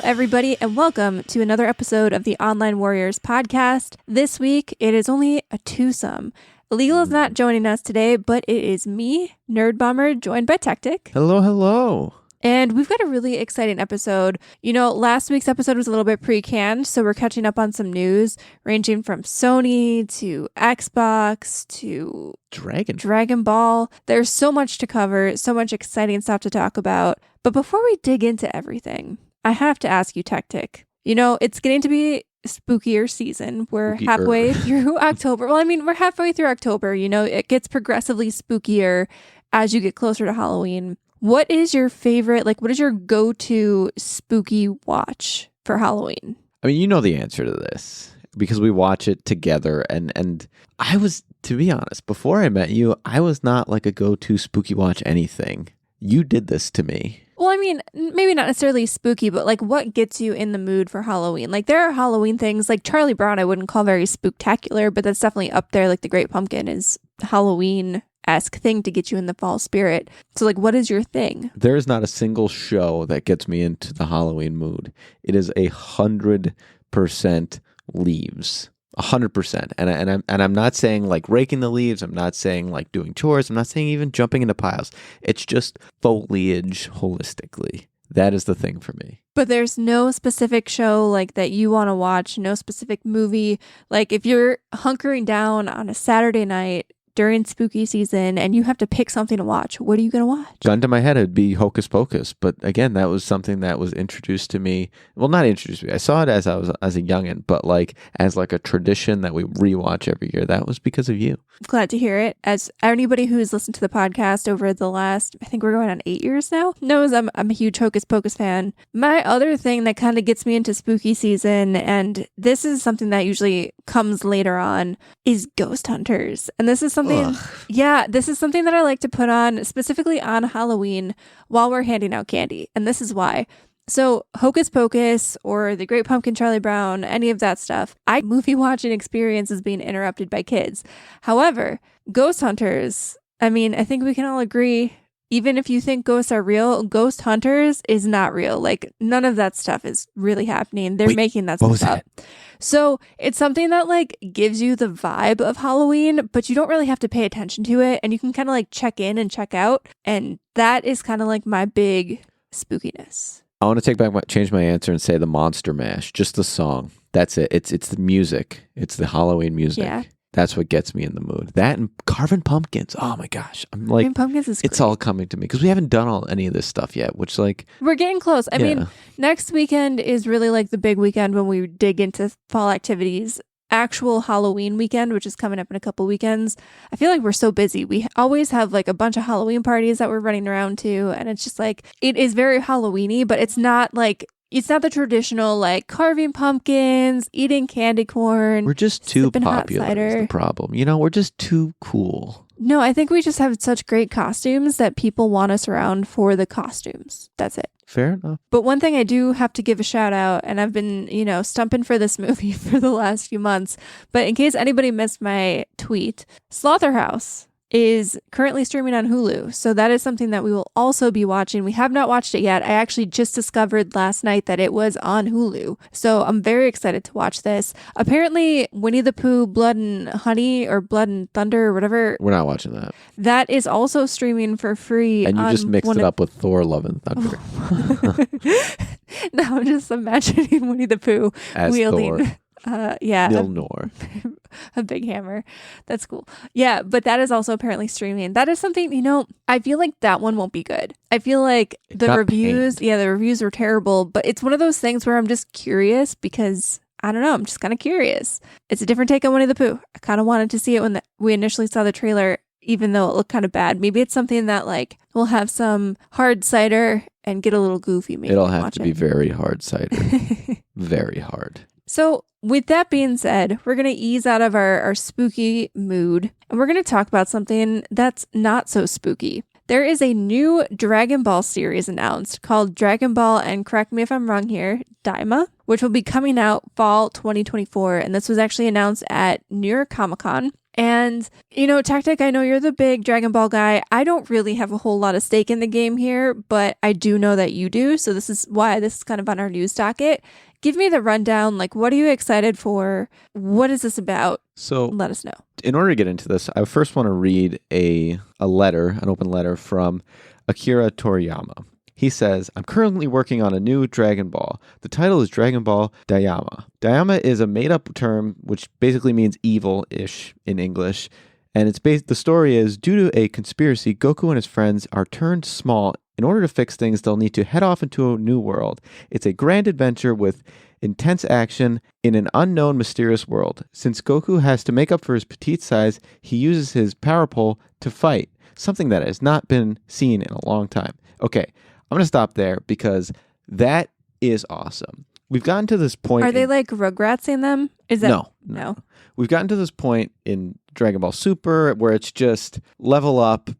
everybody, and welcome to another episode of the Online Warriors podcast. This week, it is only a twosome. Legal is not joining us today, but it is me, Nerdbomber, joined by Techtic. Hello, hello. And we've got a really exciting episode. You know, last week's episode was a little bit pre-canned, so we're catching up on some news ranging from Sony to Xbox to Dragonball. There's so much to cover, so much exciting stuff to talk about. But before we dig into everything, I have to ask you, Techtic. You know, it's getting to be spookier season. We're halfway through October. Well, I mean, we're halfway through October. You know, it gets progressively spookier as you get closer to Halloween. What is your favorite, what is your go-to spooky watch for Halloween? I mean, you know the answer to this because we watch it together. And I was, to be honest, before I met you, I was not like a go-to spooky watch anything. You did this to me. Well, I mean, maybe not necessarily spooky, but what gets you in the mood for Halloween? There are Halloween things like Charlie Brown I wouldn't call very spooktacular, but that's definitely up there. The Great Pumpkin is Halloween-esque thing to get you in the fall spirit. So what is your thing? There is not a single show that gets me into the Halloween mood. It is 100% leaves. 100%. And I'm not saying raking the leaves. I'm not saying doing chores. I'm not saying even jumping into piles. It's just foliage holistically. That is the thing for me. But there's no specific show that you want to watch, no specific movie. If you're hunkering down on a Saturday night during spooky season and you have to pick something to watch, what are you going to watch? Gun to my head, it'd be Hocus Pocus. But again, that was something that was introduced to me. Well, not introduced to me. I saw it as a youngin', but as a tradition that we rewatch every year. That was because of you. I'm glad to hear it. As anybody who's listened to the podcast over the last, I think we're going on 8 years now, knows I'm a huge Hocus Pocus fan. My other thing that kind of gets me into spooky season, and this is something that usually comes later on, is Ghost Hunters. And this is something this is something that I like to put on specifically on Halloween while we're handing out candy. And this is why. So Hocus Pocus or The Great Pumpkin, Charlie Brown, any of that stuff, movie watching experience is being interrupted by kids. However, Ghost Hunters, I mean, I think we can all agree, even if you think ghosts are real, Ghost Hunters is not real. None of that stuff is really happening. They're making that stuff up. So it's something that gives you the vibe of Halloween, but you don't really have to pay attention to it. And you can kind of check in and check out. And that is kind of my big spookiness. I want to change my answer and say the Monster Mash, just the song. That's it. It's the music. It's the Halloween music. Yeah. That's what gets me in the mood. That and carving pumpkins. Oh my gosh. Carving pumpkins is great. It's all coming to me because we haven't done any of this stuff yet, which we're getting close. I mean, next weekend is really the big weekend when we dig into fall activities. Actual Halloween weekend, which is coming up in a couple weekends. I feel we're so busy. We always have a bunch of Halloween parties that we're running around to, and it's just it is very Halloween-y, but it's not it's not the traditional carving pumpkins, eating candy corn. We're just too popular is the problem. We're just too cool. No, I think we just have such great costumes that people want us around for the costumes. That's it. Fair enough. But one thing I do have to give a shout out, and I've been, stumping for this movie for the last few months, but in case anybody missed my tweet, Slaughterhouse is currently streaming on Hulu. So that is something that we will also be watching. We have not watched it yet. I actually just discovered last night that it was on Hulu. So I'm very excited to watch this. Apparently, Winnie the Pooh, Blood and Honey, or Blood and Thunder, or whatever. We're not watching that. That is also streaming for free. And you just mixed it up with Thor, Love and Thunder. No, I'm just imagining Winnie the Pooh as wielding Thor. Mjolnir. A big hammer. That's cool. Yeah, but that is also apparently streaming. That is something, I feel that one won't be good. I feel the reviews were terrible, but it's one of those things where I'm just curious because I don't know, I'm just kind of curious. It's a different take on Winnie the Pooh. I kind of wanted to see it when we initially saw the trailer, even though it looked kind of bad. Maybe it's something that we'll have some hard cider and get a little goofy. Maybe it'll have to be very hard cider. Very hard. So with that being said, we're going to ease out of our spooky mood and we're going to talk about something that's not so spooky. There is a new Dragon Ball series announced called Dragon Ball, and correct me if I'm wrong here, Daima, which will be coming out fall 2024. And this was actually announced at New York Comic Con. And, Tactic, I know you're the big Dragon Ball guy. I don't really have a whole lot of stake in the game here, but I do know that you do. So this is why this is kind of on our news docket. Give me the rundown. Like, what are you excited for? What is this about? So let us know. In order to get into this, I first want to read an open letter from Akira Toriyama. He says, I'm currently working on a new Dragon Ball. The title is Dragon Ball Daima. Daima is a made-up term which basically means evil-ish in English. And the story is, due to a conspiracy, Goku and his friends are turned small. In order to fix things, they'll need to head off into a new world. It's a grand adventure with intense action in an unknown, mysterious world. Since Goku has to make up for his petite size, he uses his power pole to fight, something that has not been seen in a long time. Okay, I'm going to stop there because that is awesome. We've gotten to this point. Are they like Rugratsing them? Is that No. We've gotten to this point in Dragon Ball Super where it's just level up,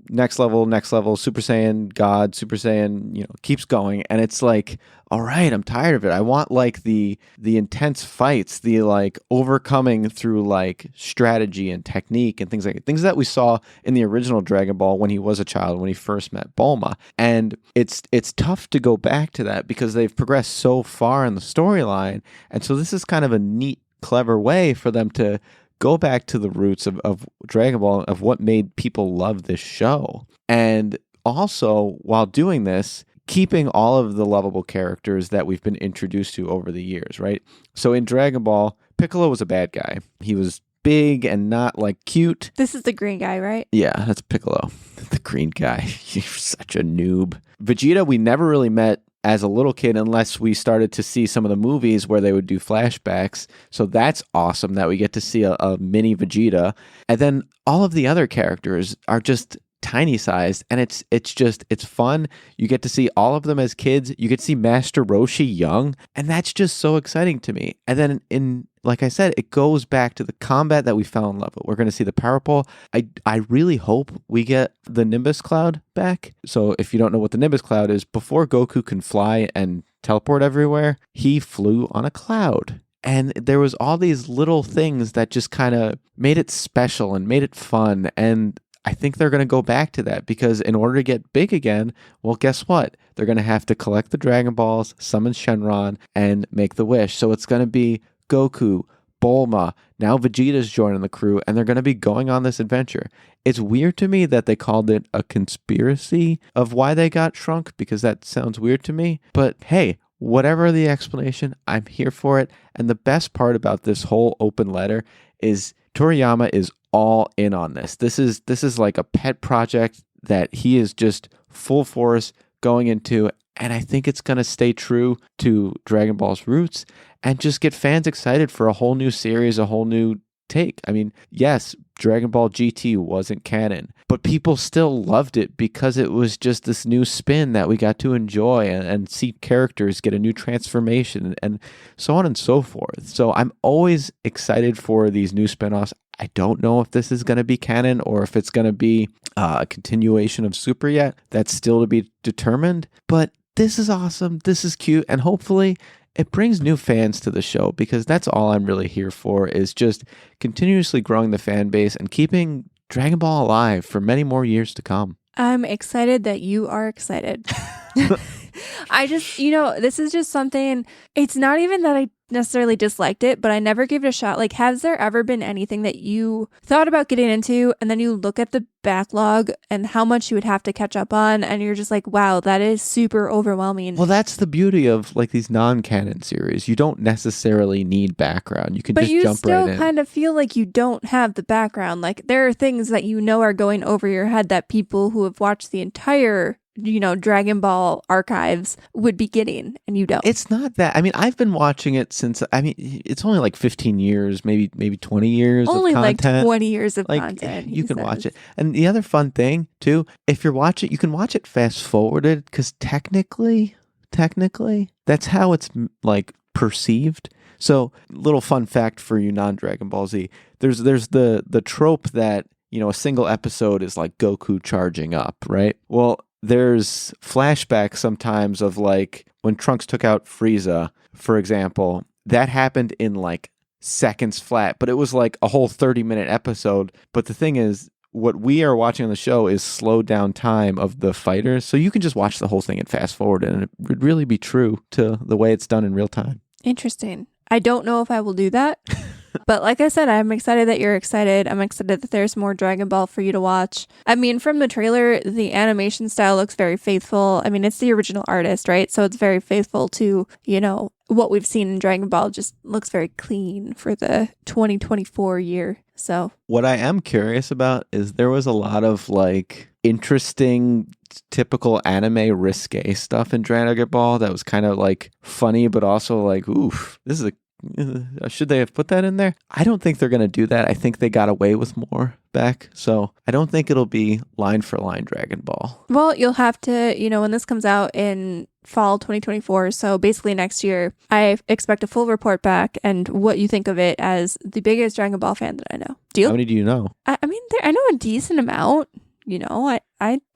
next level, Super Saiyan God, Super Saiyan, keeps going. And it's like, all right, I'm tired of it. I want like the intense fights, the like overcoming through like strategy and technique and things that we saw in the original Dragon Ball when he was a child, when he first met Bulma. And it's tough to go back to that because they've progressed so far in the storyline. And so this is kind of a neat, clever way for them to go back to the roots of Dragon Ball, of what made people love this show. And also, while doing this, keeping all of the lovable characters that we've been introduced to over the years, right? So in Dragon Ball, Piccolo was a bad guy. He was big and not like cute. This is the green guy, right? Yeah, that's Piccolo, the green guy. You're such a noob. Vegeta, we never really met as a little kid unless we started to see some of the movies where they would do flashbacks. So that's awesome that we get to see a mini Vegeta. And then all of the other characters are just tiny sized, and it's fun. You get to see all of them as kids. You get to see Master Roshi young, and that's just so exciting to me. And then like I said, it goes back to the combat that we fell in love with. We're going to see the power pole. I really hope we get the Nimbus Cloud back. So if you don't know what the Nimbus Cloud is, before Goku can fly and teleport everywhere, he flew on a cloud. And there was all these little things that just kind of made it special and made it fun. And I think they're going to go back to that because in order to get big again, well, guess what? They're going to have to collect the Dragon Balls, summon Shenron, and make the wish. So it's going to be Goku, Bulma, now Vegeta's joining the crew, and they're going to be going on this adventure. It's weird to me that they called it a conspiracy of why they got shrunk because that sounds weird to me. But hey, whatever the explanation, I'm here for it. And the best part about this whole open letter is Toriyama is all in on this. This is like a pet project that he is just full force going into, and I think it's going to stay true to Dragon Ball's roots and just get fans excited for a whole new series, a whole new take. I mean, yes, Dragon Ball GT wasn't canon, but people still loved it because it was just this new spin that we got to enjoy and see characters get a new transformation and so on and so forth. So I'm always excited for these new spinoffs. I don't know if this is going to be canon or if it's going to be a continuation of Super yet. That's still to be determined, but this is awesome. This is cute. And hopefully it brings new fans to the show because that's all I'm really here for is just continuously growing the fan base and keeping Dragon Ball alive for many more years to come. I'm excited that you are excited. I just, this is just something, it's not even that I necessarily disliked it, but I never gave it a shot. Like, has there ever been anything that you thought about getting into and then you look at the backlog and how much you would have to catch up on and you're just like, wow, that is super overwhelming? Well, that's the beauty of like these non-canon series. You don't necessarily need background. You can just jump right in. But you still kind of feel like you don't have the background. Like, there are things that are going over your head that people who have watched the entire Dragon Ball archives would be getting, and you don't. It's not that. I mean, I've been watching it since, it's only like 15 years, maybe 20 years only of content. Like 20 years of like, content. You can watch it. And the other fun thing, too, if you're watching, you can watch it fast forwarded because technically, that's how it's like perceived. So, little fun fact for you non-Dragon Ball Z. There's the trope that, a single episode is like Goku charging up, right? Well, there's flashbacks sometimes of like when Trunks took out Frieza, for example, that happened in like seconds flat, but it was like a whole 30-minute episode. But the thing is, what we are watching on the show is slowed down time of the fighters. So you can just watch the whole thing and fast forward, and it would really be true to the way it's done in real time. Interesting. I don't know if I will do that. But like I said, I'm excited that you're excited. I'm excited that there's more Dragon Ball for you to watch. I mean, from the trailer, the animation style looks very faithful. I mean, it's the original artist, right? So it's very faithful to, what we've seen in Dragon Ball. Just looks very clean for the 2024 year. So what I am curious about is there was a lot of like interesting typical anime risque stuff in Dragon Ball that was kind of like funny, but also like, oof, this is should they have put that in there? I don't think they're going to do that. I think they got away with more back. So I don't think it'll be line for line Dragon Ball. Well, you'll have to, when this comes out in fall 2024, so basically next year, I expect a full report back and what you think of it as the biggest Dragon Ball fan that I know. Do you? How many do you know? I mean, I know a decent amount.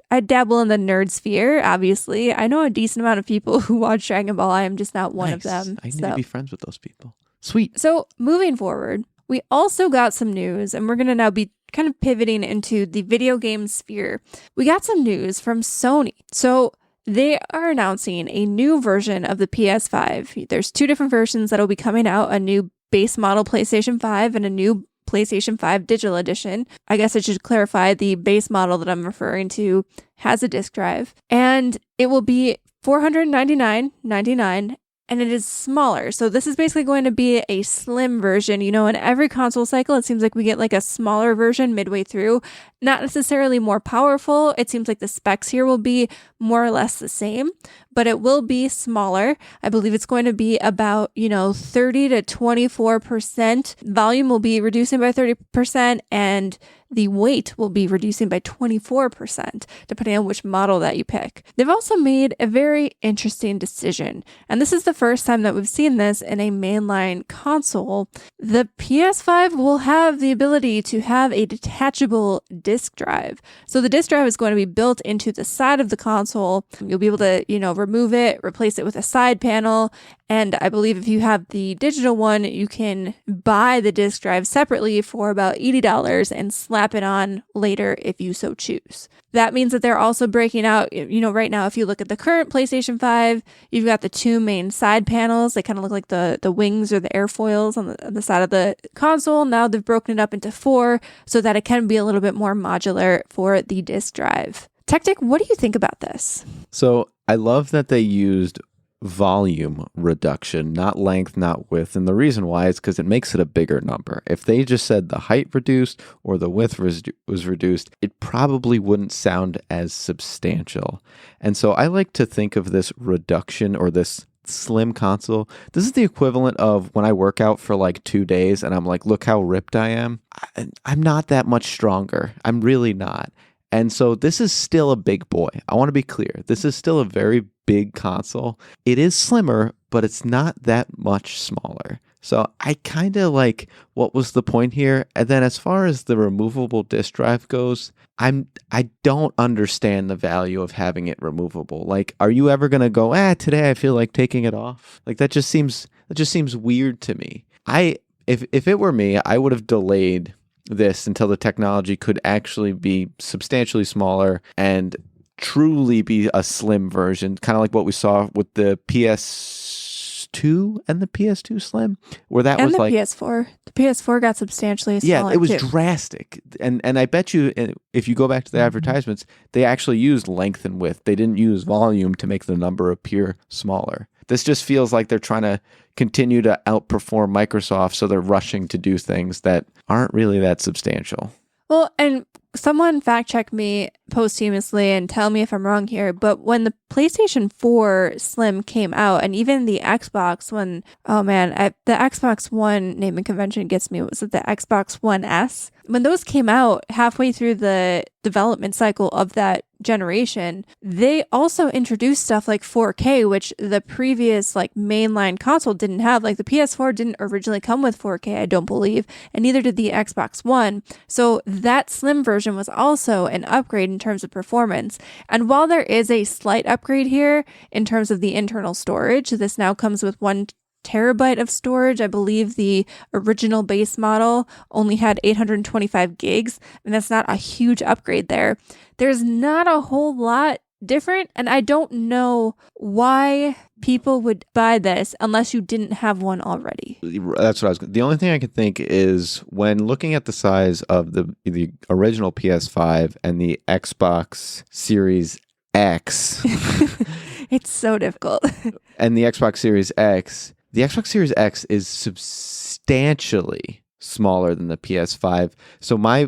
I dabble in the nerd sphere, obviously. I know a decent amount of people who watch Dragon Ball. I am just not one of them. I need to be friends with those people. Sweet. So moving forward, we also got some news, and we're going to now be kind of pivoting into the video game sphere. We got some news from Sony. So they are announcing a new version of the PS5. There's 2 different versions that will be coming out, a new base model PlayStation 5 and a new PlayStation 5 digital edition. I guess I should clarify the base model that I'm referring to has a disc drive, and it will be $499.99, and it is smaller. So this is basically going to be a slim version. In every console cycle, it seems like we get like a smaller version midway through, not necessarily more powerful. It seems like the specs here will be more or less the same, but it will be smaller. I believe it's going to be about, 30 to 24%. Volume will be reducing by 30%, and the weight will be reducing by 24%, depending on which model that you pick. They've also made a very interesting decision, and this is the first time that we've seen this in a mainline console. The PS5 will have the ability to have a detachable disc drive. So the disc drive is going to be built into the side of the console. You'll be able to, remove it, replace it with a side panel. And I believe if you have the digital one, you can buy the disc drive separately for about $80 and slap it on later if you so choose. That means that they're also breaking out, right now, if you look at the current PlayStation 5, you've got the 2 main side panels. They kind of look like the wings or the airfoils on the side of the console. Now they've broken it up into 4 so that it can be a little bit more modular for the disc drive. Techtic, what do you think about this? So I love that they used volume reduction, not length, not width. And the reason why is because it makes it a bigger number. If they just said the height reduced or the width was reduced, it probably wouldn't sound as substantial. And so I like to think of this reduction or this slim console. This is the equivalent of when I work out for like 2 days and I'm like, look how ripped I am. I'm not that much stronger. I'm really not. And so this is still a big boy. I want to be clear. This is still a very big console. It is slimmer, but it's not that much smaller. So I kind of like, what was the point here? And then as far as the removable disk drive goes, I don't understand the value of having it removable. Like, are you ever going to go, today I feel like taking it off? Like that just seems weird to me. If it were me, I would have delayed this until the technology could actually be substantially smaller and truly be a slim version, kind of like what we saw with the PS2 and the PS2 Slim, where that was like PS4. The PS4 got substantially smaller. Yeah, it was too. Drastic, and I bet you if you go back to the advertisements, they actually used length and width. They didn't use volume to make the number appear smaller. This just feels like they're trying to continue to outperform Microsoft, so they're rushing to do things that aren't really that substantial. Well, and someone fact check me posthumously and tell me if I'm wrong here, but when the PlayStation 4 Slim came out, and even the Xbox One, the Xbox One naming convention gets me. Was it the Xbox One S? When those came out halfway through the development cycle of that generation, they also introduced stuff like 4K, which the previous mainline console didn't have. Like the PS4 didn't originally come with 4K, I don't believe, and neither did the Xbox One. So that slim version was also an upgrade in terms of performance. And while there is a slight upgrade here in terms of the internal storage, this now comes with 1 terabyte of storage. I believe the original base model only had 825 gigs, and that's not a huge upgrade there. There's not a whole lot different, and I don't know why people would buy this unless you didn't have one already. That's what I was. The only thing I can think is when looking at the size of the original PS5 and the Xbox Series X. It's so difficult. And the Xbox Series X. The Xbox Series X is substantially smaller than the PS5. So my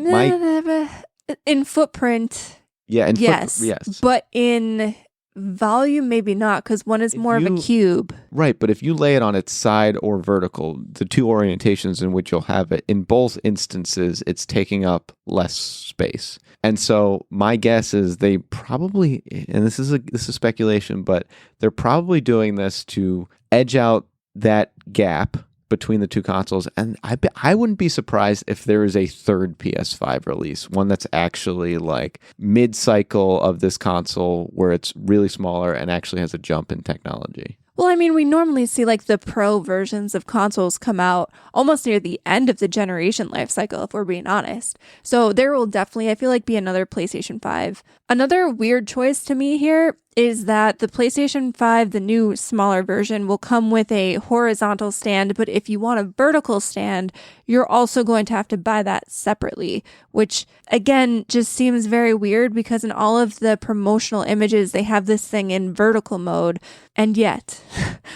in footprint. Yeah, yes, but in volume, maybe not, because one is more of a cube. Right, but if you lay it on its side or vertical, the two orientations in which you'll have it, in both instances, it's taking up less space. And so my guess is they probably, and this is speculation, but they're probably doing this to edge out that gap between the two consoles, and I wouldn't be surprised if there is a third PS5 release, one that's actually like mid-cycle of this console where it's really smaller and actually has a jump in technology. Well, I mean, we normally see like the pro versions of consoles come out almost near the end of the generation life cycle, if we're being honest. So there will definitely, I feel like, be another PlayStation 5. Another weird choice to me here is that the PlayStation 5, the new smaller version, will come with a horizontal stand, but if you want a vertical stand, you're also going to have to buy that separately, which again just seems very weird because in all of the promotional images, they have this thing in vertical mode, and yet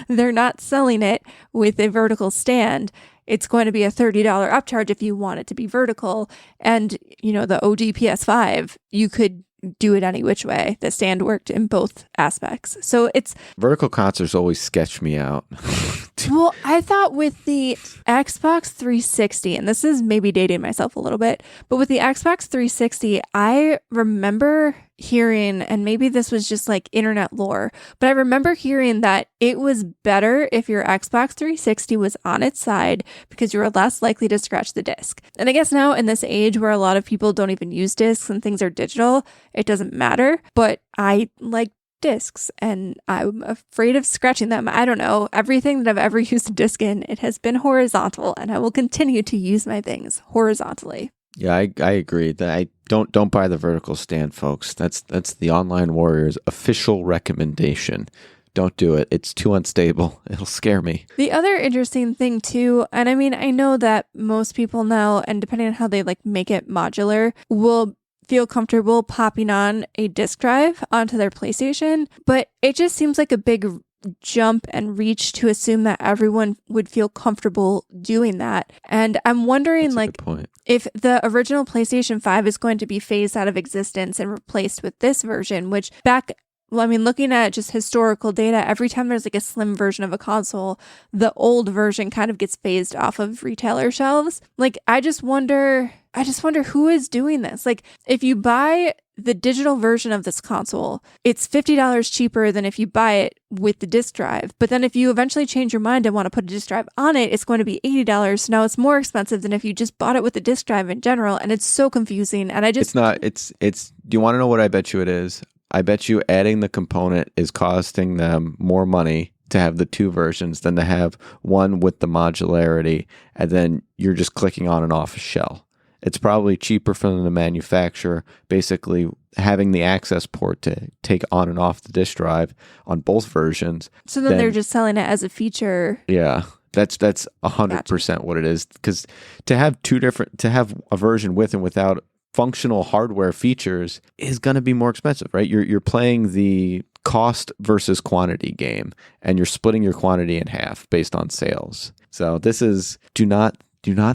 they're not selling it with a vertical stand. It's going to be a $30 upcharge if you want it to be vertical. And, you know, the OG PS5, you could do it any which way. The stand worked in both aspects. So it's... Vertical consoles always sketch me out. Well, I thought with the Xbox 360, and this is maybe dating myself a little bit, but with the Xbox 360, I remember hearing, and maybe this was just like internet lore, but I remember hearing that it was better if your Xbox 360 was on its side because you were less likely to scratch the disc. And I guess now in this age where a lot of people don't even use discs and things are digital, it doesn't matter, but I like discs and I'm afraid of scratching them. I don't know. Everything that I've ever used a disc in, it has been horizontal, and I will continue to use my things horizontally. Yeah, I agree. That I don't buy the vertical stand, folks. That's the Online Warriors official recommendation. Don't do it. It's too unstable. It'll scare me. The other interesting thing too, and I mean, I know that most people now, and depending on how they like make it modular, will feel comfortable popping on a disk drive onto their PlayStation, but it just seems like a big jump and reach to assume that everyone would feel comfortable doing that. And I'm wondering, like, if the original PlayStation 5 is going to be phased out of existence and replaced with this version, which looking at just historical data, every time there's like a slim version of a console, the old version kind of gets phased off of retailer shelves. Like, I just wonder who is doing this. Like, if you buy the digital version of this console, it's $50 cheaper than if you buy it with the disc drive. But then if you eventually change your mind and want to put a disc drive on it, it's going to be $80. So now it's more expensive than if you just bought it with the disc drive in general. And it's so confusing. And do you want to know what I bet you it is? I bet you adding the component is costing them more money to have the two versions than to have one with the modularity, and then you're just clicking on and off a shell. It's probably cheaper for them to manufacture, basically having the access port to take on and off the disk drive on both versions. So then they're just selling it as a feature. Yeah, that's 100% what it is. Because to have a version with and without functional hardware features is going to be more expensive, right? You're playing the cost versus quantity game, and you're splitting your quantity in half based on sales. So this is, do not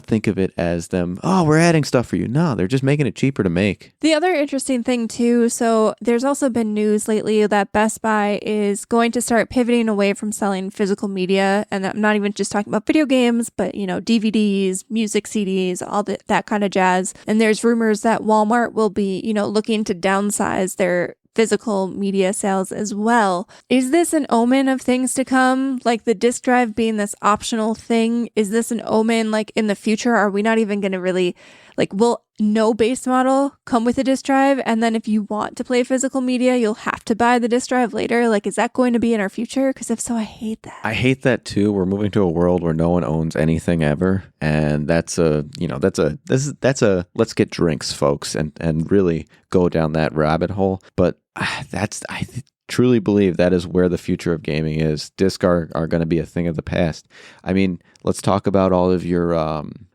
think of it as them, oh, we're adding stuff for you. No, they're just making it cheaper to make. The other interesting thing too, so there's also been news lately that Best Buy is going to start pivoting away from selling physical media. And I'm not even just talking about video games, but, you know, DVDs, music CDs, all that kind of jazz. And there's rumors that Walmart will be, you know, looking to downsize their physical media sales as well. Is this an omen of things to come? Like the disc drive being this optional thing? Is this an omen like in the future? Are we not even going to really Like, will no base model come with a disk drive? And then if you want to play physical media, you'll have to buy the disk drive later. Like, is that going to be in our future? Because if so, I hate that. I hate that too. We're moving to a world where no one owns anything ever. And that's a let's get drinks, folks, and really go down that rabbit hole. But I truly believe that is where the future of gaming is. Discs are going to be a thing of the past. I mean, let's talk about all of your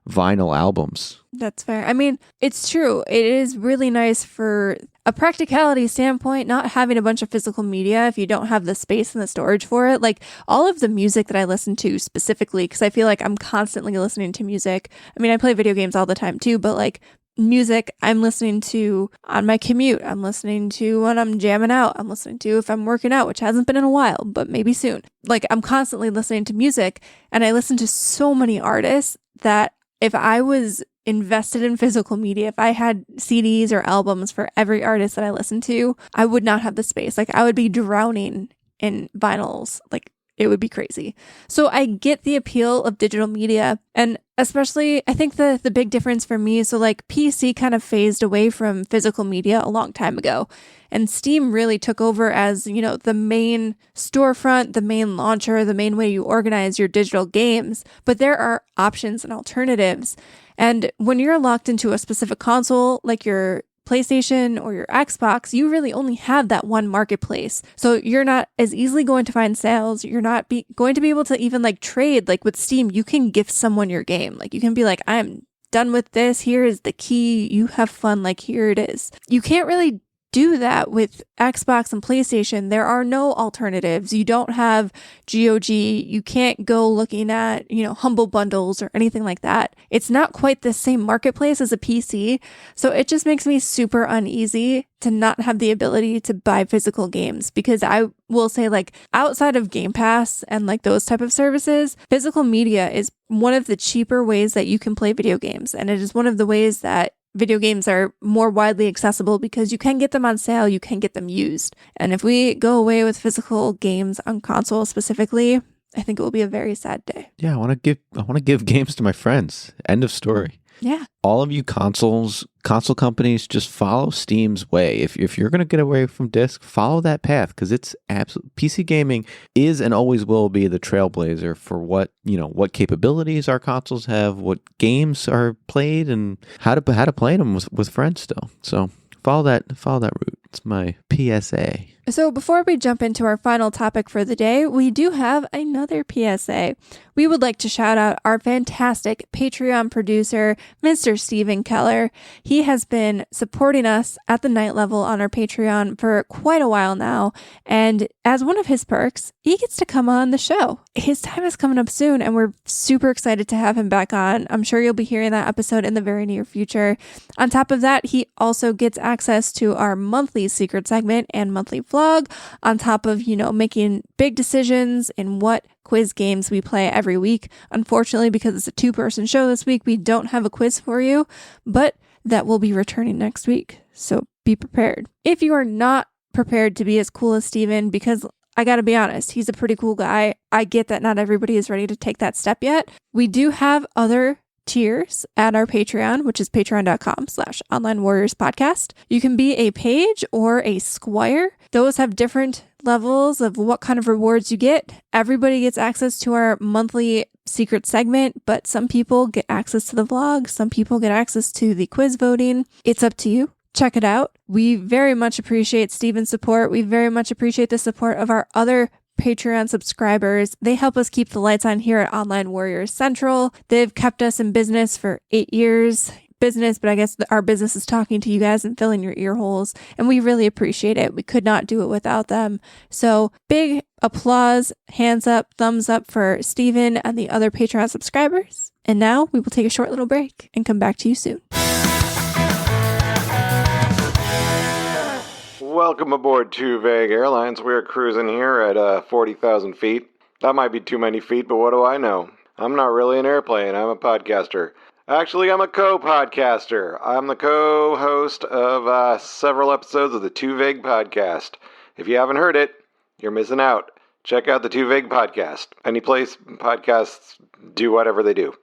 vinyl albums. That's fair. I mean, it's true. It is really nice for a practicality standpoint, not having a bunch of physical media if you don't have the space and the storage for it. Like all of the music that I listen to specifically, because I feel like I'm constantly listening to music. I mean, I play video games all the time too, but like music I'm listening to on my commute. I'm listening to when I'm jamming out. I'm listening to if I'm working out, which hasn't been in a while, but maybe soon. Like I'm constantly listening to music, and I listen to so many artists that if I was invested in physical media, if I had CDs or albums for every artist that I listen to, I would not have the space. Like I would be drowning in vinyls. Like it would be crazy. So I get the appeal of digital media, and especially I think the big difference for me, so like PC kind of phased away from physical media a long time ago, and Steam really took over as, you know, the main storefront, the main launcher, the main way you organize your digital games. But there are options and alternatives. And when you're locked into a specific console, like your PlayStation or your Xbox, you really only have that one marketplace. So you're not as easily going to find sales. You're not going to be able to even like trade. Like with Steam, you can gift someone your game. Like you can be like, I'm done with this. Here is the key. You have fun. Like here it is. You can't really do that with Xbox and PlayStation. There are no alternatives. You don't have GOG. You can't go looking at, you know, Humble Bundles or anything like that. It's not quite the same marketplace as a PC. So it just makes me super uneasy to not have the ability to buy physical games, because I will say, like, outside of Game Pass and like those type of services, physical media is one of the cheaper ways that you can play video games. And it is one of the ways that video games are more widely accessible, because you can get them on sale, you can get them used. And if we go away with physical games on console specifically, I think it will be a very sad day. Yeah, I want to give games to my friends. End of story. Yeah. All of you console companies, just follow Steam's way. If you're going to get away from disc, follow that path, because it's absolute. PC gaming is and always will be the trailblazer for what capabilities our consoles have, what games are played, and how to play them with friends still. So follow that route. It's my PSA. So before we jump into our final topic for the day, we do have another PSA. We would like to shout out our fantastic Patreon producer, Mr. Steven Keller. He has been supporting us at the night level on our Patreon for quite a while now. And as one of his perks, he gets to come on the show. His time is coming up soon, and we're super excited to have him back on. I'm sure you'll be hearing that episode in the very near future. On top of that, he also gets access to our monthly secret segment and monthly vlog, on top of, making big decisions in what quiz games we play every week. Unfortunately, because it's a 2-person show this week, we don't have a quiz for you, but that will be returning next week. So be prepared. If you are not prepared to be as cool as Steven, because I gotta be honest, he's a pretty cool guy. I get that not everybody is ready to take that step yet. We do have other tiers at our Patreon, which is patreon.com/onlinewarriorspodcast. You can be a page or a squire. Those have different levels of what kind of rewards you get. Everybody gets access to our monthly secret segment, but some people get access to the vlog. Some people get access to the quiz voting. It's up to you. Check it out. We very much appreciate Steven's support. We very much appreciate the support of our other Patreon subscribers. They help us keep the lights on here at Online Warriors Central. They've kept us in business for 8 years. But I guess our business is talking to you guys and filling your ear holes, and we really appreciate it. We could not do it without them. So big applause, hands up, thumbs up for Steven and the other Patreon subscribers. And now we will take a short little break and come back to you soon. Welcome aboard Too Vague Airlines. We're cruising here at 40,000 feet. That might be too many feet, but what do I know? I'm not really an airplane. I'm a podcaster. Actually, I'm a co-podcaster. I'm the co-host of several episodes of the Too Vague podcast. If you haven't heard it, you're missing out. Check out the Too Vague podcast. Any place podcasts do whatever they do.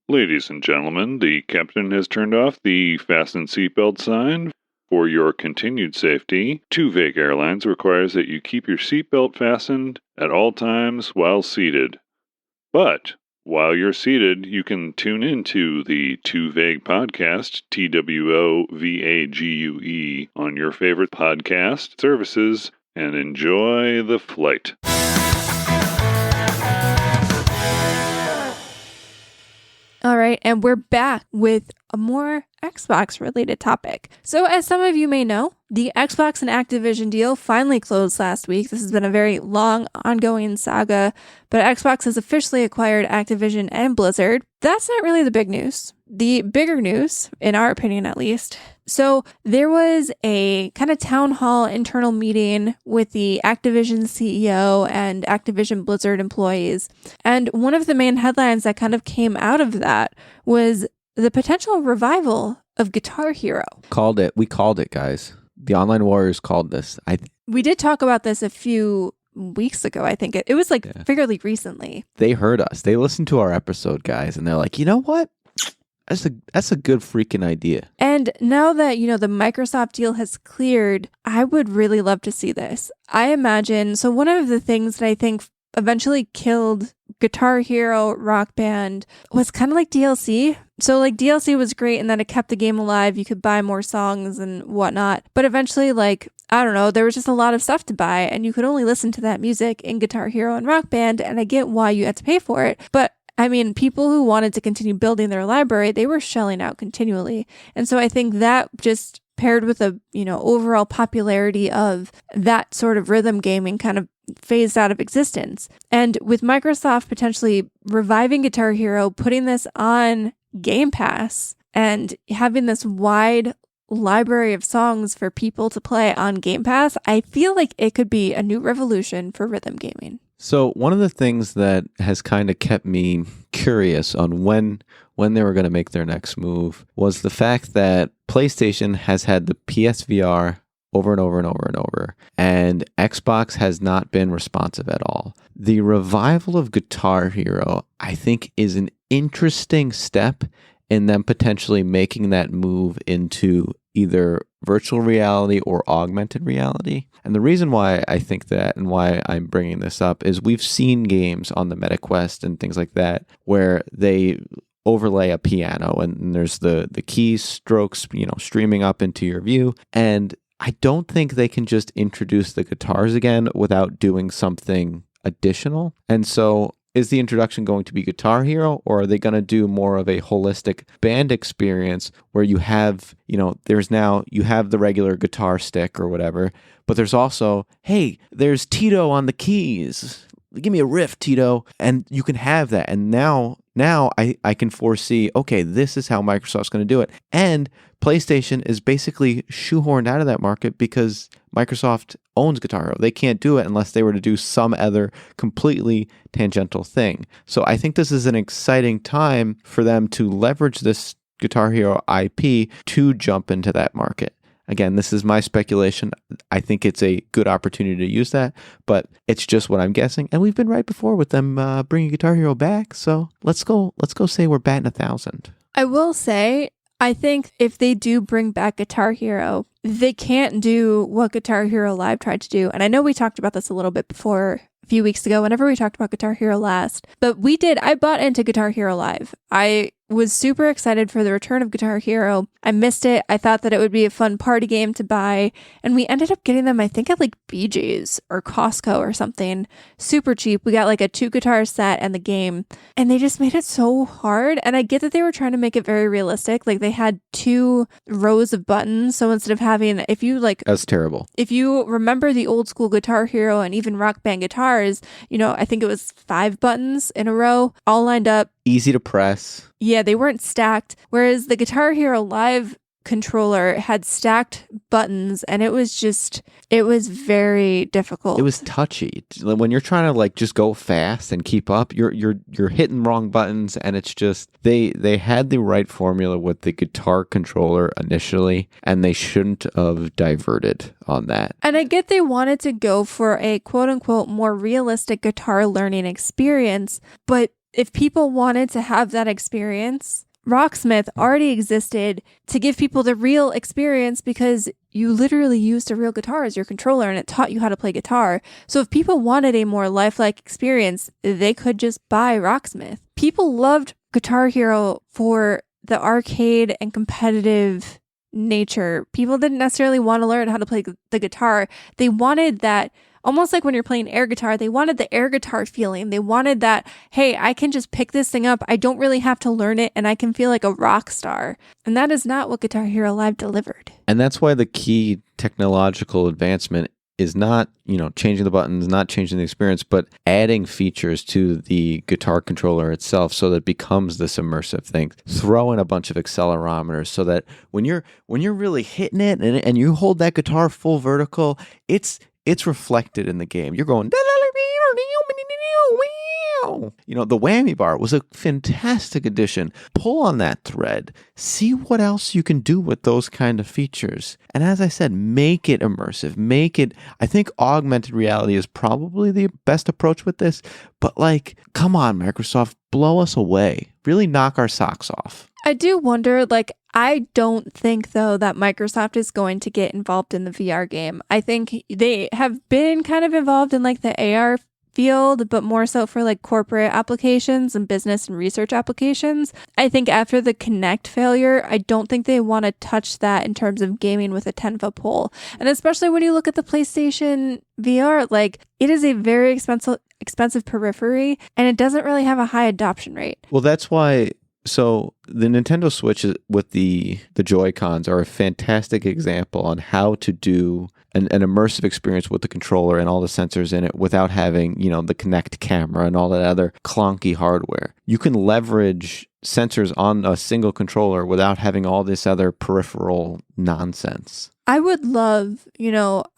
Ladies and gentlemen, the captain has turned off the fasten seatbelt sign. For your continued safety, Too Vague Airlines requires that you keep your seatbelt fastened at all times while seated. But while you're seated, you can tune into the Too Vague podcast, TWOVAGUE, on your favorite podcast services and enjoy the flight. All right, and we're back with a more Xbox-related topic. So as some of you may know, the Xbox and Activision deal finally closed last week. This has been a very long, ongoing saga, but Xbox has officially acquired Activision and Blizzard. That's not really the big news. The bigger news, in our opinion at least, so there was a kind of town hall internal meeting with the Activision CEO and Activision Blizzard employees. And one of the main headlines that kind of came out of that was the potential revival of Guitar Hero. Called it. We called it, guys. The Online Warriors called this. We did talk about this a few weeks ago, I think. It was fairly recently. They heard us. They listened to our episode, guys, and they're like, you know what? That's a good freaking idea. And now that, the Microsoft deal has cleared, I would really love to see this. I imagine, so one of the things that I think eventually killed Guitar Hero Rock Band was kind of like DLC. So DLC was great in that it kept the game alive. You could buy more songs and whatnot. But eventually, I don't know, there was just a lot of stuff to buy and you could only listen to that music in Guitar Hero and Rock Band. And I get why you had to pay for it. But I mean, people who wanted to continue building their library, they were shelling out continually. And so I think that just paired with the, overall popularity of that sort of rhythm gaming kind of phased out of existence. And with Microsoft potentially reviving Guitar Hero, putting this on Game Pass and having this wide library of songs for people to play on Game Pass, I feel like it could be a new revolution for rhythm gaming. So one of the things that has kind of kept me curious on when they were going to make their next move was the fact that PlayStation has had the PSVR over and over and over and over, and Xbox has not been responsive at all. The revival of Guitar Hero, I think, is an interesting step in them potentially making that move into either virtual reality or augmented reality. And the reason why I think that and why I'm bringing this up is we've seen games on the MetaQuest and things like that where they overlay a piano and there's the key strokes, streaming up into your view. And I don't think they can just introduce the guitars again without doing something additional. And so is the introduction going to be Guitar Hero, or are they going to do more of a holistic band experience where you have, you have the regular guitar stick or whatever, but there's also, hey, there's Tito on the keys. Give me a riff, Tito. And you can have that. And now I can foresee, okay, this is how Microsoft's going to do it. And PlayStation is basically shoehorned out of that market because Microsoft owns Guitar Hero. They can't do it unless they were to do some other completely tangential thing. So I think this is an exciting time for them to leverage this Guitar Hero IP to jump into that market. Again, this is my speculation. I think it's a good opportunity to use that, but it's just what I'm guessing. And we've been right before with them bringing Guitar Hero back. So let's go say we're batting 1,000. I will say, I think if they do bring back Guitar Hero, they can't do what Guitar Hero Live tried to do. And I know we talked about this a little bit before, a few weeks ago, whenever we talked about Guitar Hero last. But I bought into Guitar Hero Live. I was super excited for the return of Guitar Hero. I missed it. I thought that it would be a fun party game to buy. And we ended up getting them, I think, at BJ's or Costco or something. Super cheap. We got a 2-guitar set and the game. And they just made it so hard. And I get that they were trying to make it very realistic. They had 2 rows of buttons. So instead of having, That's terrible. If you remember the old school Guitar Hero and even Rock Band guitars, I think it was 5 buttons in a row, all lined up. Easy to press. Yeah, they weren't stacked. Whereas the Guitar Hero Live controller had stacked buttons, and it was very difficult. It was touchy. When you're trying to just go fast and keep up, you're hitting wrong buttons, and it's just they had the right formula with the guitar controller initially, and they shouldn't have diverted on that. And I get they wanted to go for a quote unquote more realistic guitar learning experience, but if people wanted to have that experience, Rocksmith already existed to give people the real experience because you literally used a real guitar as your controller and it taught you how to play guitar. So if people wanted a more lifelike experience, they could just buy Rocksmith. People loved Guitar Hero for the arcade and competitive nature. People didn't necessarily want to learn how to play the guitar. They wanted that, almost like when you're playing air guitar, they wanted the air guitar feeling. They wanted that, hey, I can just pick this thing up. I don't really have to learn it and I can feel like a rock star. And that is not what Guitar Hero Live delivered. And that's why the key technological advancement is not, changing the buttons, not changing the experience, but adding features to the guitar controller itself so that it becomes this immersive thing. Throw in a bunch of accelerometers so that when you're really hitting it and you hold that guitar full vertical, it's reflected in the game. You're going, the whammy bar was a fantastic addition. Pull on that thread. See what else you can do with those kind of features. And as I said, make it immersive. I think augmented reality is probably the best approach with this. But come on, Microsoft, blow us away. Really knock our socks off. I do wonder, I don't think, though, that Microsoft is going to get involved in the VR game. I think they have been kind of involved in, the AR field, but more so for, corporate applications and business and research applications. I think after the Kinect failure, I don't think they want to touch that in terms of gaming with a 10-foot pole. And especially when you look at the PlayStation VR, it is a very expensive periphery, and it doesn't really have a high adoption rate. Well, that's why... So the Nintendo Switch with the Joy-Cons are a fantastic example on how to do an immersive experience with the controller and all the sensors in it without having, the Kinect camera and all that other clunky hardware. You can leverage sensors on a single controller without having all this other peripheral nonsense. I would love,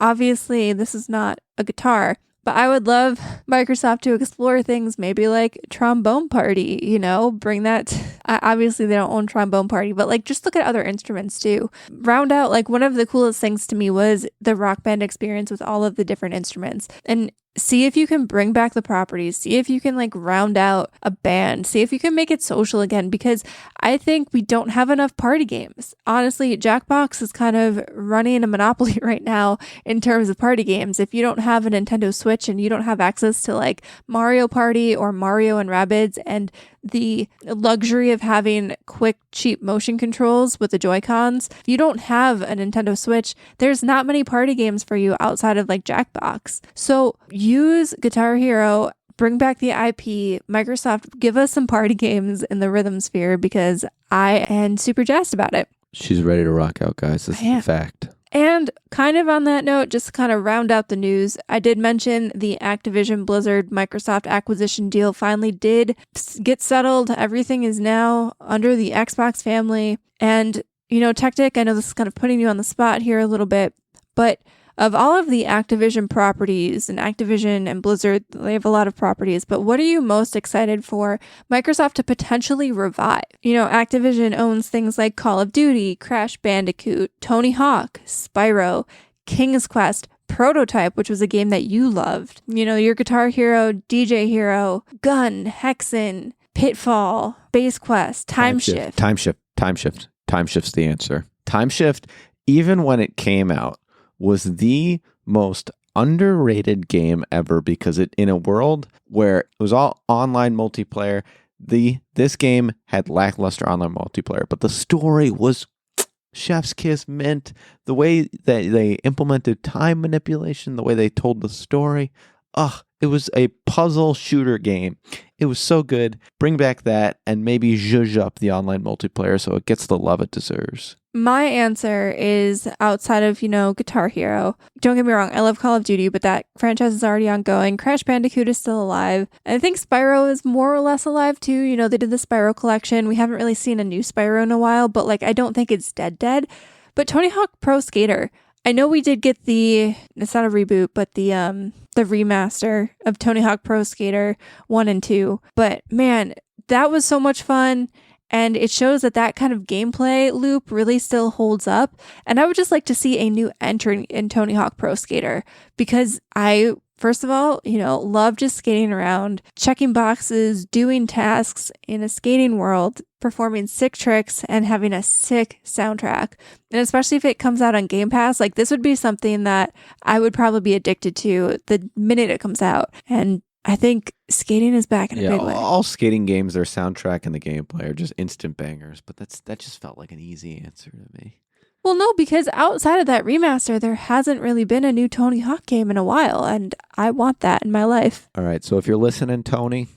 obviously this is not a guitar, but I would love Microsoft to explore things maybe like Trombone Party, bring that. Obviously, they don't own Trombone Party, but just look at other instruments too. Round out, one of the coolest things to me was the Rock Band experience with all of the different instruments. And see if you can bring back the properties. See if you can round out a band. See if you can make it social again, because I think we don't have enough party games. Honestly, Jackbox is kind of running a monopoly right now in terms of party games. If you don't have a Nintendo Switch and you don't have access to Mario Party or Mario and Rabbids and the luxury of having quick, cheap motion controls with the Joy-Cons, if you don't have a Nintendo Switch, there's not many party games for you outside of Jackbox. So use Guitar Hero, bring back the IP. Microsoft, give us some party games in the rhythm sphere, because I am super jazzed about it. She's ready to rock out, guys. This is a fact. And kind of on that note, just to kind of round out the news, I did mention the Activision Blizzard Microsoft acquisition deal finally did get settled. Everything is now under the Xbox family. And, Techtic, I know this is kind of putting you on the spot here a little bit, but of all of the Activision properties, and Activision and Blizzard, they have a lot of properties, but what are you most excited for Microsoft to potentially revive? Activision owns things like Call of Duty, Crash Bandicoot, Tony Hawk, Spyro, King's Quest, Prototype, which was a game that you loved. Your Guitar Hero, DJ Hero, Gun, Hexen, Pitfall, Base Quest, Time Shift. Time Shift's the answer. Time Shift, even when it came out, was the most underrated game ever, because it, in a world where it was all online multiplayer, this game had lackluster online multiplayer, but the story was chef's kiss, mint. The way that they implemented time manipulation, the way they told the story, it was a puzzle shooter game. It was so good. Bring back that and maybe zhuzh up the online multiplayer so it gets the love it deserves. My answer is outside of, Guitar Hero. Don't get me wrong, I love Call of Duty, but that franchise is already ongoing. Crash Bandicoot is still alive. I think Spyro is more or less alive too. They did the Spyro collection. We haven't really seen a new Spyro in a while, but I don't think it's dead. But Tony Hawk Pro Skater, I know we did get it's not a reboot, but the remaster of Tony Hawk Pro Skater 1 and 2. But man, that was so much fun. And it shows that kind of gameplay loop really still holds up. And I would just like to see a new entrant in Tony Hawk Pro Skater, because I First of all, love just skating around, checking boxes, doing tasks in a skating world, performing sick tricks, and having a sick soundtrack. And especially if it comes out on Game Pass, like this would be something that I would probably be addicted to the minute it comes out. And I think skating is back in a big way. All skating games, their soundtrack and the gameplay are just instant bangers, but that just felt like an easy answer to me. Well, no, because outside of that remaster, there hasn't really been a new Tony Hawk game in a while, and I want that in my life. All right, so if you're listening, Tony,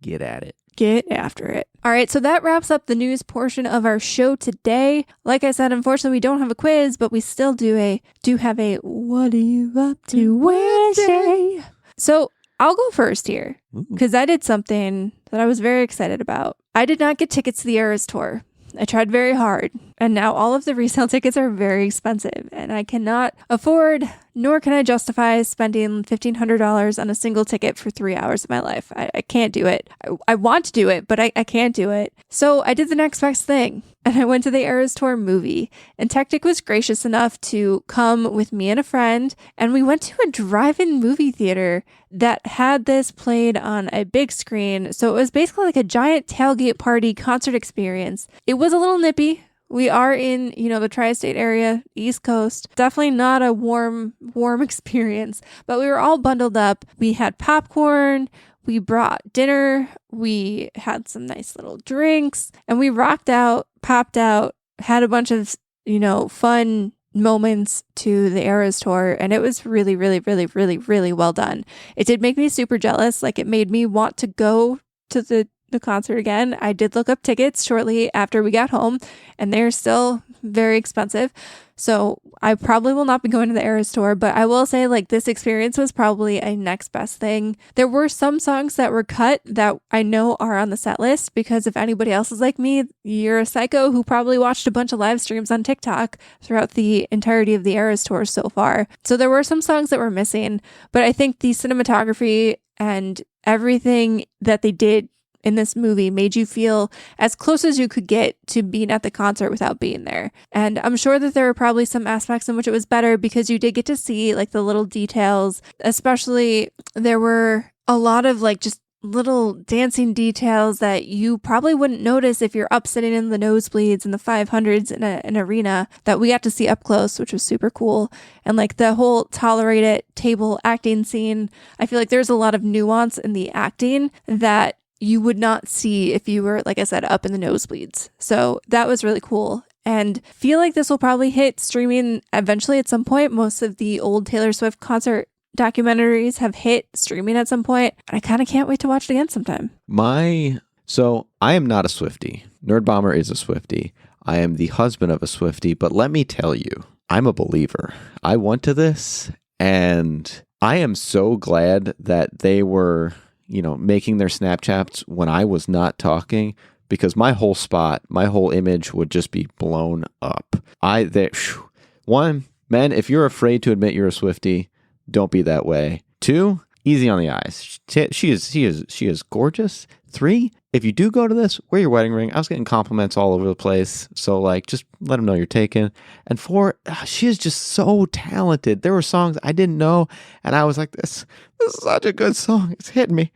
get at it. Get after it. All right, so that wraps up the news portion of our show today. Like I said, unfortunately, we don't have a quiz, but we still do have a What Are You Up To Wednesday? So I'll go first here, because I did something that I was very excited about. I did not get tickets to the Eras Tour. I tried very hard, and now all of the resale tickets are very expensive, and I cannot afford, nor can I justify spending $1,500 on a single ticket for 3 hours of my life. I can't do it. I want to do it, but I can't do it. So I did the next best thing, and I went to the Eras Tour movie, and Techtic was gracious enough to come with me and a friend, and we went to a drive-in movie theater that had this played on a big screen. So it was basically like a giant tailgate party concert experience. It was a little nippy. We are in, the tri-state area, East Coast. Definitely not a warm experience, but we were all bundled up. We had popcorn, we brought dinner, we had some nice little drinks, and we rocked out, popped out, had a bunch of, fun moments to the Eras Tour, and it was really, really, really, really, really well done. It did make me super jealous. Like, it made me want to go to the concert again. I did look up tickets shortly after we got home, and they're still very expensive. So I probably will not be going to the Eras Tour, but I will say, like, this experience was probably a next best thing. There were some songs that were cut that I know are on the set list, because if anybody else is like me, you're a psycho who probably watched a bunch of live streams on TikTok throughout the entirety of the Eras Tour so far. So there were some songs that were missing, but I think the cinematography and everything that they did in this movie made you feel as close as you could get to being at the concert without being there. And I'm sure that there were probably some aspects in which it was better, because you did get to see like the little details. Especially there were a lot of like just little dancing details that you probably wouldn't notice if you're up sitting in the nosebleeds in the 500s in an arena, that we got to see up close, which was super cool. And like the whole Tolerate It table acting scene, I feel like there's a lot of nuance in the acting that you would not see if you were, like I said, up in the nosebleeds. So that was really cool. And feel like this will probably hit streaming eventually at some point. Most of the old Taylor Swift concert documentaries have hit streaming at some point. I kind of can't wait to watch it again sometime. So I am not a Swiftie. Nerdbomber is a Swiftie. I am the husband of a Swiftie, but let me tell you, I'm a believer. I went to this, and I am so glad that they were making their Snapchats when I was not talking, because my whole image would just be blown up. One, men, if you're afraid to admit you're a Swiftie, don't be that way. Two, easy on the eyes. She is gorgeous. Three, if you do go to this, wear your wedding ring. I was getting compliments all over the place, so like just let them know you're taken. And four, she is just so talented. There were songs I didn't know, and I was like, this is such a good song. It's hitting me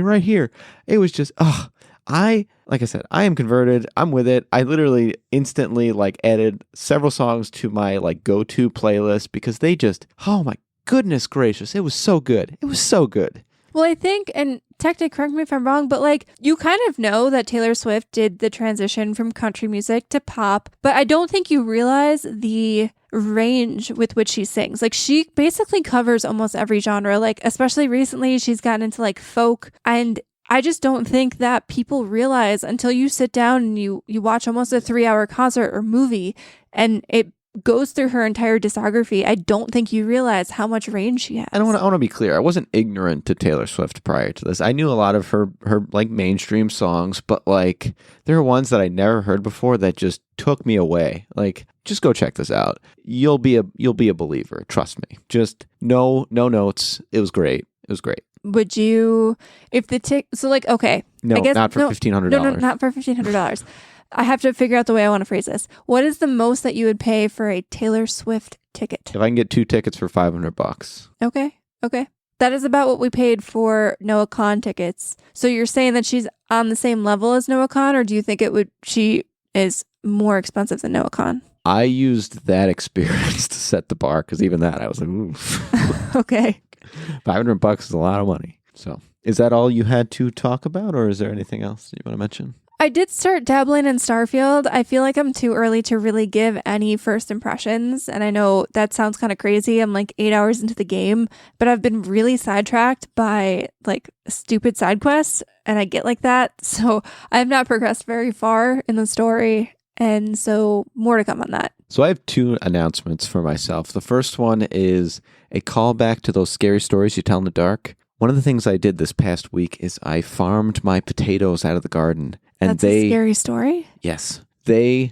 right here. It was just, like I said, I am converted. I'm with it. I literally instantly like added several songs to my like go-to playlist, because they just, oh my goodness gracious, it was so good. It was so good. Well, I think, and Techtic, correct me if I'm wrong, but like you kind of know that Taylor Swift did the transition from country music to pop, but I don't think you realize the range with which she sings. Like she basically covers almost every genre, like especially recently she's gotten into like folk, and I just don't think that people realize until you sit down and you watch almost a 3-hour concert or movie and it goes through her entire discography. I don't think you realize how much range she has. And I want to be clear. I wasn't ignorant to Taylor Swift prior to this. I knew a lot of her like mainstream songs, but like there are ones that I never heard before that just took me away. Like, just go check this out. You'll be a believer. Trust me. Just no notes. It was great. Would you, if the so like, okay. No, I guess, not for $1,500. No, not for $1,500. I have to figure out the way I want to phrase this. What is the most that you would pay for a Taylor Swift ticket? If I can get 2 tickets for $500. Okay. That is about what we paid for Noah Khan tickets. So you're saying that she's on the same level as Noah Khan, or do you think she is more expensive than Noah Khan? I used that experience to set the bar because even that I was like, ooh. Okay. $500 is a lot of money. So is that all you had to talk about, or is there anything else you want to mention? I did start dabbling in Starfield. I feel like I'm too early to really give any first impressions. And I know that sounds kind of crazy. I'm like 8 hours into the game, but I've been really sidetracked by like stupid side quests. And I get like that. So I have not progressed very far in the story. And so more to come on that. So I have 2 announcements for myself. The first one is a callback to those scary stories you tell in the dark. One of the things I did this past week is I farmed my potatoes out of the garden. And That's a scary story? Yes. The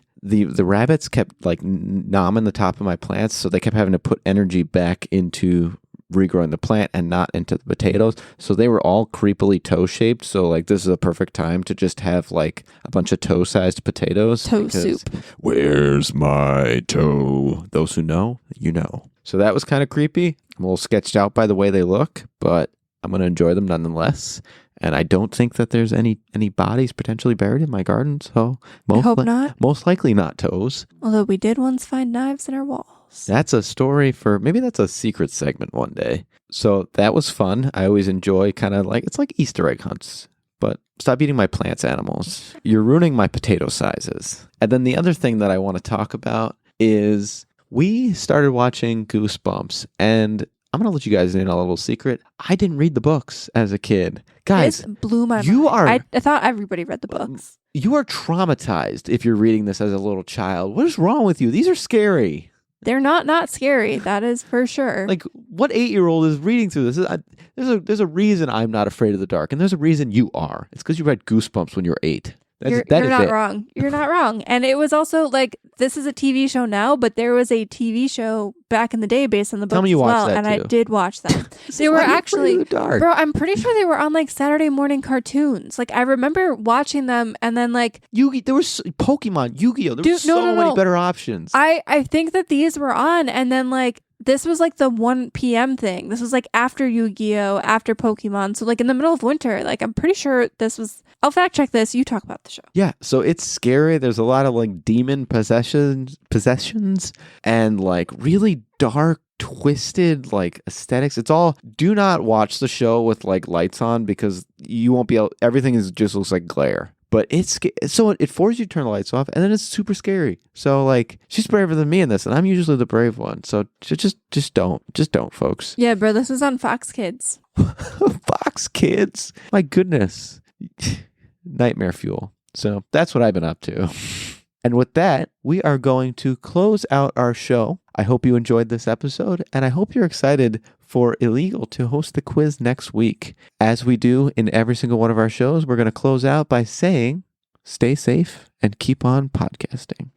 rabbits kept like nomming the top of my plants, so they kept having to put energy back into regrowing the plant and not into the potatoes. So they were all creepily toe-shaped. So like this is a perfect time to just have like a bunch of toe-sized potatoes. Toe soup. Where's my toe? Those who know, you know. So that was kind of creepy. I'm a little sketched out by the way they look, but I'm going to enjoy them nonetheless. And I don't think that there's any bodies potentially buried in my garden. So I hope not. Most likely not toes. Although we did once find knives in our walls. That's a story for, maybe that's a secret segment one day. So that was fun. I always enjoy kind of like, it's like Easter egg hunts. But stop eating my plants, animals. You're ruining my potato sizes. And then the other thing that I want to talk about is we started watching Goosebumps, and I'm going to let you guys in on a little secret. I didn't read the books as a kid. Guys, this blew my mind. I thought everybody read the books. You are traumatized if you're reading this as a little child. What is wrong with you? These are scary. They're not scary. That is for sure. Like, what 8-year-old is reading through this? There's a reason I'm not afraid of the dark, and there's a reason you are. It's because you read Goosebumps when you were 8. You're not wrong. You're not wrong. And it was also like, this is a TV show now, but there was a TV show back in the day based on the books Tell me you as well. watched that And too. I did watch them. They were actually, bro, I'm pretty sure they were on like Saturday morning cartoons. Like I remember watching them, and then like Yu-Gi, there was Pokemon, Yu-Gi-Oh. There were so many better options. I think that these were on, and then like this was like the 1 p.m. thing. This was like after Yu-Gi-Oh, after Pokemon. So like in the middle of winter, like I'm pretty sure this was, I'll fact check this. You talk about the show. Yeah, so it's scary. There's a lot of like demon possessions and like really dark, twisted like aesthetics. It's all, do not watch the show with like lights on because you won't be able, everything is just looks like glare. But it forces you to turn the lights off, and then it's super scary. So like, she's braver than me in this, and I'm usually the brave one. So just don't, folks. Yeah, bro, this was on Fox Kids. Fox Kids, my goodness, nightmare fuel. So that's what I've been up to. And with that, we are going to close out our show. I hope you enjoyed this episode, and I hope you're excited for Illegal to host the quiz next week. As we do in every single one of our shows, we're going to close out by saying, stay safe and keep on podcasting.